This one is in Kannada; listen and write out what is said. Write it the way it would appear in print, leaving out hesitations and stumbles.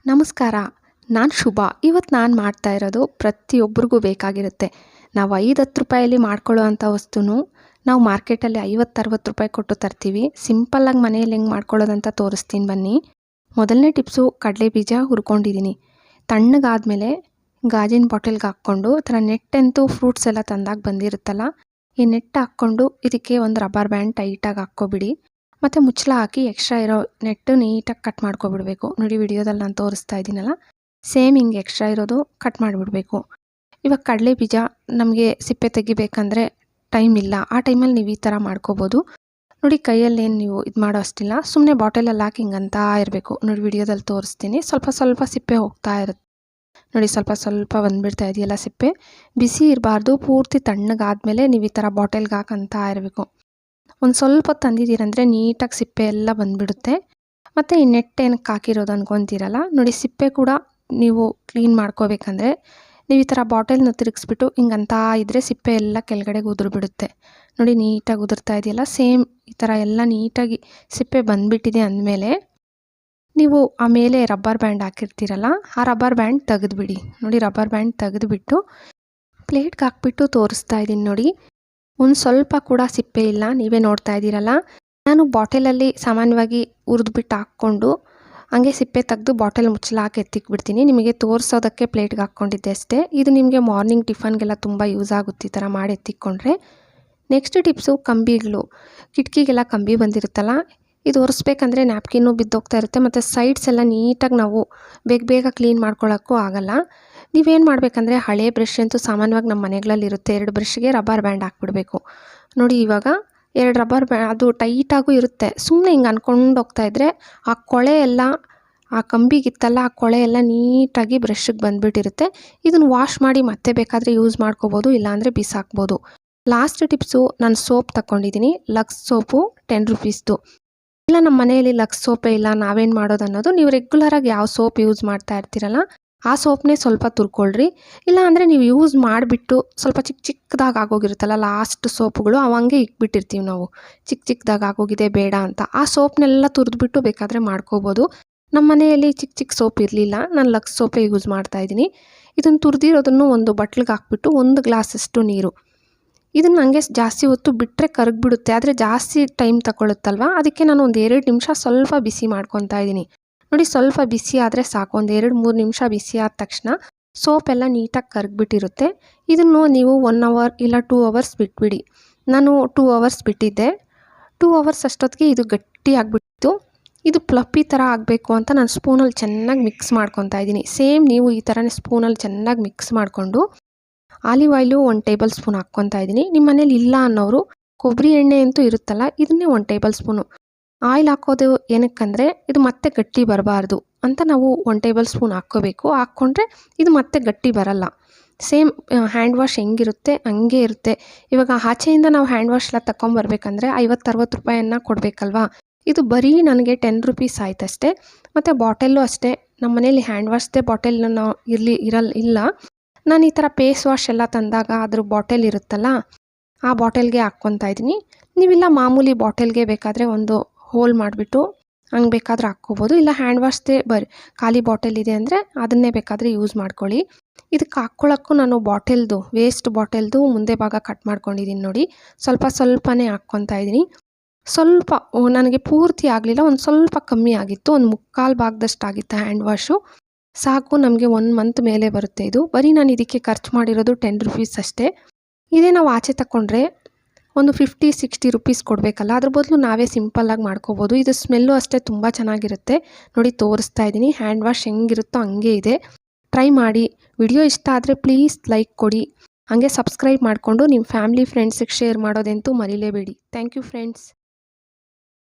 ನಮಸ್ಕಾರ. ನಾನು ಶುಭ. ಇವತ್ತು ನಾನು ಮಾಡ್ತಾ ಇರೋದು ಪ್ರತಿಯೊಬ್ಬರಿಗೂ ಬೇಕಾಗಿರುತ್ತೆ. ನಾವು 5-10 ರೂಪಾಯಲ್ಲಿ ಮಾಡ್ಕೊಳ್ಳೋ ಅಂಥ ವಸ್ತುನು ನಾವು ಮಾರ್ಕೆಟಲ್ಲಿ 50-60 ರೂಪಾಯಿ ಕೊಟ್ಟು ತರ್ತೀವಿ. ಸಿಂಪಲ್ಲಾಗಿ ಮನೆಯಲ್ಲಿ ಹೆಂಗೆ ಮಾಡ್ಕೊಳ್ಳೋದಂತ ತೋರಿಸ್ತೀನಿ ಬನ್ನಿ. ಮೊದಲನೇ ಟಿಪ್ಸು, ಕಡಲೆ ಬೀಜ ಹುರ್ಕೊಂಡಿದ್ದೀನಿ. ತಣ್ಣಗಾದ್ಮೇಲೆ ಗಾಜಿನ ಬಾಟಲ್ಗೆ ಹಾಕ್ಕೊಂಡು ನೆಟ್ಟಂತೂ ಫ್ರೂಟ್ಸ್ ಎಲ್ಲ ತಂದಾಗ ಬಂದಿರುತ್ತಲ್ಲ, ಈ ನೆಟ್ ಹಾಕ್ಕೊಂಡು ಇದಕ್ಕೆ ಒಂದು ರಬ್ಬರ್ ಬ್ಯಾಂಡ್ ಟೈಟಾಗಿ ಹಾಕ್ಕೊಬಿಡಿ. ಮತ್ತು ಮುಚ್ಚಳ ಹಾಕಿ ಎಕ್ಸ್ಟ್ರಾ ಇರೋ ನೆಟ್ಟು ನೀಟಾಗಿ ಕಟ್ ಮಾಡ್ಕೊಬಿಡ್ಬೇಕು. ನೋಡಿ, ವಿಡಿಯೋದಲ್ಲಿ ನಾನು ತೋರಿಸ್ತಾ ಇದ್ದೀನಲ್ಲ, ಸೇಮ್ ಹಿಂಗೆ ಎಕ್ಸ್ಟ್ರಾ ಇರೋದು ಕಟ್ ಮಾಡಿಬಿಡ್ಬೇಕು. ಇವಾಗ ಕಡಲೆ ಬೀಜ ನಮಗೆ ಸಿಪ್ಪೆ ತೆಗಿಬೇಕಂದ್ರೆ ಟೈಮ್ ಇಲ್ಲ, ಆ ಟೈಮಲ್ಲಿ ನೀವು ಈ ಥರ ಮಾಡ್ಕೋಬೋದು. ನೋಡಿ, ಕೈಯಲ್ಲೇನು ನೀವು ಇದು ಮಾಡೋ ಅಷ್ಟಿಲ್ಲ, ಸುಮ್ಮನೆ ಬಾಟಲಲ್ಲಿ ಹಾಕಿ ಹಿಂಗಂತ ಇರಬೇಕು. ನೋಡಿ, ವಿಡಿಯೋದಲ್ಲಿ ತೋರಿಸ್ತೀನಿ. ಸ್ವಲ್ಪ ಸ್ವಲ್ಪ ಸಿಪ್ಪೆ ಹೋಗ್ತಾ ಇರುತ್ತೆ. ನೋಡಿ, ಸ್ವಲ್ಪ ಸ್ವಲ್ಪ ಬಂದುಬಿಡ್ತಾ ಇದೆಯಲ್ಲ ಸಿಪ್ಪೆ. ಬಿಸಿ ಇರಬಾರ್ದು, ಪೂರ್ತಿ ತಣ್ಣಗಾದ್ಮೇಲೆ ನೀವು ಈ ಥರ ಬಾಟಲ್ಗೆ ಹಾಕಂತ ಇರಬೇಕು. ಒಂದು ಸ್ವಲ್ಪ ತಂದಿದ್ದೀರಂದರೆ ನೀಟಾಗಿ ಸಿಪ್ಪೆ ಎಲ್ಲ ಬಂದುಬಿಡುತ್ತೆ. ಮತ್ತು ಈ ನೆಟ್ ಏನಕ್ಕೆ ಹಾಕಿರೋದು ಅನ್ಕೊತೀರಲ್ಲ, ನೋಡಿ, ಸಿಪ್ಪೆ ಕೂಡ ನೀವು ಕ್ಲೀನ್ ಮಾಡ್ಕೋಬೇಕಂದ್ರೆ ನೀವು ಈ ಥರ ಬಾಟಲ್ನ ತಿರುಗಿಸ್ಬಿಟ್ಟು ಹಿಂಗಂತ ಇದ್ದರೆ ಸಿಪ್ಪೆ ಎಲ್ಲ ಕೆಳಗಡೆಗೆ ಉದುರ್ಬಿಡುತ್ತೆ. ನೋಡಿ, ನೀಟಾಗಿ ಉದುರ್ತಾ ಇದೆಯಲ್ಲ, ಸೇಮ್ ಈ ಥರ ಎಲ್ಲ ನೀಟಾಗಿ ಸಿಪ್ಪೆ ಬಂದುಬಿಟ್ಟಿದೆ ಅಂದಮೇಲೆ ನೀವು ಆಮೇಲೆ ರಬ್ಬರ್ ಬ್ಯಾಂಡ್ ಹಾಕಿರ್ತೀರಲ್ಲ, ಆ ರಬ್ಬರ್ ಬ್ಯಾಂಡ್ ತೆಗೆದುಬಿಡಿ. ನೋಡಿ, ರಬ್ಬರ್ ಬ್ಯಾಂಡ್ ತೆಗೆದುಬಿಟ್ಟು ಪ್ಲೇಟ್ಗೆ ಹಾಕ್ಬಿಟ್ಟು ತೋರಿಸ್ತಾ ಇದ್ದೀನಿ. ನೋಡಿ, ಒಂದು ಸ್ವಲ್ಪ ಕೂಡ ಸಿಪ್ಪೆ ಇಲ್ಲ, ನೀವೇ ನೋಡ್ತಾ ಇದ್ದೀರಲ್ಲ. ನಾನು ಬಾಟಲಲ್ಲಿ ಸಾಮಾನ್ಯವಾಗಿ ಹುರಿದ್ಬಿಟ್ಟು ಹಾಕ್ಕೊಂಡು ಹಂಗೆ ಸಿಪ್ಪೆ ತೆಗೆದು ಬಾಟಲ್ ಮುಚ್ಚಳ ಹಾಕಿ ಎತ್ತಿಕ್ಬಿಡ್ತೀನಿ. ನಿಮಗೆ ತೋರಿಸೋದಕ್ಕೆ ಪ್ಲೇಟ್ಗೆ ಹಾಕ್ಕೊಂಡಿದ್ದೆ ಅಷ್ಟೇ. ಇದು ನಿಮಗೆ ಮಾರ್ನಿಂಗ್ ಟಿಫನ್ಗೆಲ್ಲ ತುಂಬ ಯೂಸ್ ಆಗುತ್ತೆ ಈ ಥರ ಮಾಡಿ ಎತ್ತಿಕ್ಕೊಂಡ್ರೆ. Next tips, ಕಂಬಿಗಳು. ಕಿಟಕಿಗೆಲ್ಲ ಕಂಬಿ ಬಂದಿರುತ್ತಲ್ಲ, ಇದು ಒರೆಸ್ಬೇಕಂದ್ರೆ ನ್ಯಾಪ್ಕಿನ್ನು ಬಿದ್ದೋಗ್ತಾ ಇರುತ್ತೆ. ಮತ್ತು ಸೈಡ್ಸ್ ಎಲ್ಲ ನೀಟಾಗಿ ನಾವು ಬೇಗ ಬೇಗ ಕ್ಲೀನ್ ಮಾಡ್ಕೊಳ್ಳೋಕ್ಕೂ ಆಗಲ್ಲ. ನೀವೇನು ಮಾಡಬೇಕಂದ್ರೆ, ಹಳೆ ಬ್ರಷ್ ಅಂತೂ ಸಾಮಾನ್ಯವಾಗಿ ನಮ್ಮ ಮನೆಗಳಲ್ಲಿರುತ್ತೆ. 2 ಬ್ರಷ್ಗೆ ರಬ್ಬರ್ ಬ್ಯಾಂಡ್ ಹಾಕ್ಬಿಡ್ಬೇಕು. ನೋಡಿ, ಇವಾಗ 2 ರಬ್ಬರ್ ಅದು ಟೈಟಾಗೂ ಇರುತ್ತೆ. ಸುಮ್ಮನೆ ಹಿಂಗೆ ಅಂದ್ಕೊಂಡು ಹೋಗ್ತಾಯಿದ್ರೆ ಆ ಕೊಳೆ ಎಲ್ಲ ಆ ಕಂಬಿಗಿತ್ತಲ್ಲ, ಆ ಕೊಳೆ ಎಲ್ಲ ನೀಟಾಗಿ ಬ್ರಷ್ಗೆ ಬಂದುಬಿಟ್ಟಿರುತ್ತೆ. ಇದನ್ನು ವಾಶ್ ಮಾಡಿ ಮತ್ತೆ ಬೇಕಾದರೆ ಯೂಸ್ ಮಾಡ್ಕೋಬೋದು, ಇಲ್ಲಾಂದರೆ ಬಿಸಾಕ್ಬೋದು. ಲಾಸ್ಟ್ ಟಿಪ್ಸು, ನಾನು ಸೋಪ್ ತಗೊಂಡಿದ್ದೀನಿ. ಲಕ್ಸ್ ಸೋಪು 10 ರೂಪೀಸ್ದು. ಇಲ್ಲ ನಮ್ಮ ಮನೆಯಲ್ಲಿ ಲಕ್ಸ್ ಸೋಪೇ ಇಲ್ಲ, ನಾವೇನು ಮಾಡೋದು ಅನ್ನೋದು, ನೀವು ರೆಗ್ಯುಲರಾಗಿ ಯಾವ ಸೋಪ್ ಯೂಸ್ ಮಾಡ್ತಾ ಇರ್ತೀರಲ್ಲ ಆ ಸೋಪ್ನೇ ಸ್ವಲ್ಪ ತುರ್ಕೊಳ್ರಿ. ಇಲ್ಲ ಅಂದರೆ ನೀವು ಯೂಸ್ ಮಾಡಿಬಿಟ್ಟು ಸ್ವಲ್ಪ ಚಿಕ್ಕದಾಗಿ ಆಗೋಗಿರುತ್ತಲ್ಲ ಲಾಸ್ಟ್ ಸೋಪ್ಗಳು, ಅವಂಗೆ ಇಕ್ಬಿಟ್ಟಿರ್ತೀವಿ ನಾವು, ಚಿಕ್ಕದಾಗಿ ಆಗೋಗಿದೆ ಬೇಡ ಅಂತ. ಆ ಸೋಪ್ನೆಲ್ಲ ತುರಿದ್ಬಿಟ್ಟು ಬೇಕಾದರೆ ಮಾಡ್ಕೋಬೋದು. ನಮ್ಮ ಮನೆಯಲ್ಲಿ ಚಿಕ್ಕ ಸೋಪ್ ಇರಲಿಲ್ಲ, ನಾನು ಲಕ್ಸ್ ಸೋಪೇ ಯೂಸ್ ಮಾಡ್ತಾಯಿದ್ದೀನಿ. ಇದನ್ನು ತುರಿದಿರೋದನ್ನು ಒಂದು ಬಟ್ಲಿಗೆ ಹಾಕ್ಬಿಟ್ಟು 1 ಗ್ಲಾಸಷ್ಟು ನೀರು. ಇದನ್ನು ಹಂಗೆ ಜಾಸ್ತಿ ಹೊತ್ತು ಬಿಟ್ಟರೆ ಕರಗಿಬಿಡುತ್ತೆ, ಆದರೆ ಜಾಸ್ತಿ ಟೈಮ್ ತಗೊಳುತ್ತಲ್ವ, ಅದಕ್ಕೆ ನಾನು ಒಂದು 2 ನಿಮಿಷ ಸ್ವಲ್ಪ ಬಿಸಿ ಮಾಡ್ಕೊತಾ ಇದ್ದೀನಿ. ನೋಡಿ, ಸ್ವಲ್ಪ ಬಿಸಿ ಆದರೆ ಸಾಕು. ಒಂದು 2-3 ನಿಮಿಷ ಬಿಸಿ ಆದ ತಕ್ಷಣ ಸೋಪ್ ಎಲ್ಲ ನೀಟಾಗಿ ಕರಗಿಬಿಟ್ಟಿರುತ್ತೆ. ಇದನ್ನು ನೀವು 1 ಅವರ್ ಇಲ್ಲ 2 ಅವರ್ಸ್ ಬಿಟ್ಬಿಡಿ. ನಾನು 2 ಅವರ್ಸ್ ಬಿಟ್ಟಿದ್ದೆ. 2 ಅವರ್ಸ್ ಅಷ್ಟೊತ್ತಿಗೆ ಇದು ಗಟ್ಟಿ ಆಗಿಬಿಟ್ಟಿತ್ತು. ಇದು ಪ್ಲಪ್ಪಿ ಥರ ಆಗಬೇಕು ಅಂತ ನಾನು ಸ್ಪೂನಲ್ಲಿ ಚೆನ್ನಾಗಿ ಮಿಕ್ಸ್ ಮಾಡ್ಕೊತಾ ಇದ್ದೀನಿ. ಸೇಮ್ ನೀವು ಈ ಥರನೇ ಸ್ಪೂನಲ್ಲಿ ಚೆನ್ನಾಗಿ ಮಿಕ್ಸ್ ಮಾಡಿಕೊಂಡು ಆಲಿವ್ ಆಯಿಲು 1 ಟೇಬಲ್ ಸ್ಪೂನ್ ಹಾಕ್ಕೊತಾ ಇದ್ದೀನಿ. ನಿಮ್ಮ ಮನೇಲಿ ಇಲ್ಲ ಅನ್ನೋರು ಕೊಬ್ಬರಿ ಎಣ್ಣೆ ಅಂತೂ ಇರುತ್ತಲ್ಲ, ಇದನ್ನೇ 1 ಟೇಬಲ್ ಸ್ಪೂನು. ಆಯಿಲ್ ಹಾಕೋದು ಏನಕ್ಕಂದರೆ ಇದು ಮತ್ತೆ ಗಟ್ಟಿ ಬರಬಾರ್ದು ಅಂತ ನಾವು 1 ಟೇಬಲ್ ಸ್ಪೂನ್ ಹಾಕ್ಕೋಬೇಕು. ಹಾಕ್ಕೊಂಡ್ರೆ ಇದು ಮತ್ತೆ ಗಟ್ಟಿ ಬರಲ್ಲ. ಸೇಮ್ ಹ್ಯಾಂಡ್ ವಾಶ್ ಹೆಂಗಿರುತ್ತೆ ಹಂಗೆ ಇರುತ್ತೆ. ಇವಾಗ ಆಚೆಯಿಂದ ನಾವು ಹ್ಯಾಂಡ್ ವಾಶ್ ಎಲ್ಲ ತಗೊಂಬರ್ಬೇಕಂದ್ರೆ 50-60 ರೂಪಾಯಿಯನ್ನು ಕೊಡಬೇಕಲ್ವಾ. ಇದು ಬರೀ ನನಗೆ 10 ರೂಪೀಸ್ ಆಯ್ತಷ್ಟೇ. ಮತ್ತು ಬಾಟಲ್ಲು ಅಷ್ಟೇ, ನಮ್ಮ ಮನೇಲಿ ಹ್ಯಾಂಡ್ ವಾಶ್ದೇ ಬಾಟಲ್ ನಾವು ಇಲ್ಲ. ನಾನು ಈ ಥರ ಫೇಸ್ ವಾಶ್ ಎಲ್ಲ ತಂದಾಗ ಅದ್ರ ಬಾಟಲ್ ಇರುತ್ತಲ್ಲ, ಆ ಬಾಟಲ್ಗೆ ಹಾಕ್ಕೊತಾ ಇದ್ದೀನಿ. ನೀವಿಲ್ಲ ಮಾಮೂಲಿ ಬಾಟಲ್ಗೆ ಬೇಕಾದರೆ ಒಂದು ಹೋಲ್ ಮಾಡಿಬಿಟ್ಟು ಹಂಗೆ ಬೇಕಾದ್ರೆ ಹಾಕ್ಕೋಬೋದು. ಇಲ್ಲ ಹ್ಯಾಂಡ್ ವಾಶ್ದೇ ಖಾಲಿ ಬಾಟಲ್ ಇದೆ ಅಂದರೆ ಅದನ್ನೇ ಬೇಕಾದರೆ ಯೂಸ್ ಮಾಡ್ಕೊಳ್ಳಿ. ಇದಕ್ಕೆ ಹಾಕ್ಕೊಳ್ಳೋಕ್ಕೂ ನಾನು ವೇಸ್ಟ್ ಬಾಟಲ್ದು ಮುಂದೆ ಭಾಗ ಕಟ್ ಮಾಡ್ಕೊಂಡಿದ್ದೀನಿ. ನೋಡಿ, ಸ್ವಲ್ಪನೇ ಹಾಕ್ಕೊತಾ ಇದ್ದೀನಿ. ಸ್ವಲ್ಪ ನನಗೆ ಪೂರ್ತಿ ಆಗಲಿಲ್ಲ, ಒಂದು ಸ್ವಲ್ಪ ಕಮ್ಮಿ ಆಗಿತ್ತು, ಒಂದು 3/4 ಭಾಗದಷ್ಟು ಆಗಿತ್ತು ಹ್ಯಾಂಡ್ ವಾಶು. ಸಾಕು, ನಮಗೆ 1 ಮಂತ್ ಮೇಲೆ ಬರುತ್ತೆ ಇದು. ಬರೀ ನಾನು ಇದಕ್ಕೆ ಖರ್ಚು ಮಾಡಿರೋದು 10 ರೂಪೀಸ್ ಅಷ್ಟೇ. ಇದೇ ನಾವು ಆಚೆ ತಗೊಂಡ್ರೆ ಒಂದು 50-60 ರೂಪೀಸ್ ಕೊಡಬೇಕಲ್ಲ, ಅದ್ರ ಬದಲು ನಾವೇ ಸಿಂಪಲ್ಲಾಗಿ ಮಾಡ್ಕೋಬೋದು. ಇದು ಸ್ಮೆಲ್ಲು ಅಷ್ಟೇ ತುಂಬ ಚೆನ್ನಾಗಿರುತ್ತೆ. ನೋಡಿ, ತೋರಿಸ್ತಾ ಇದ್ದೀನಿ, ಹ್ಯಾಂಡ್ ವಾಶ್ ಹೆಂಗಿರುತ್ತೋ ಹಂಗೆ ಇದೆ. ಟ್ರೈ ಮಾಡಿ. ವಿಡಿಯೋ ಇಷ್ಟ ಆದರೆ ಪ್ಲೀಸ್ ಲೈಕ್ ಕೊಡಿ. ಹಾಗೆ ಸಬ್ಸ್ಕ್ರೈಬ್ ಮಾಡಿಕೊಂಡು ನಿಮ್ಮ ಫ್ಯಾಮಿಲಿ ಫ್ರೆಂಡ್ಸಿಗೆ ಶೇರ್ ಮಾಡೋದಂತೂ ಮರಿಲೇಬೇಡಿ. Thank you friends.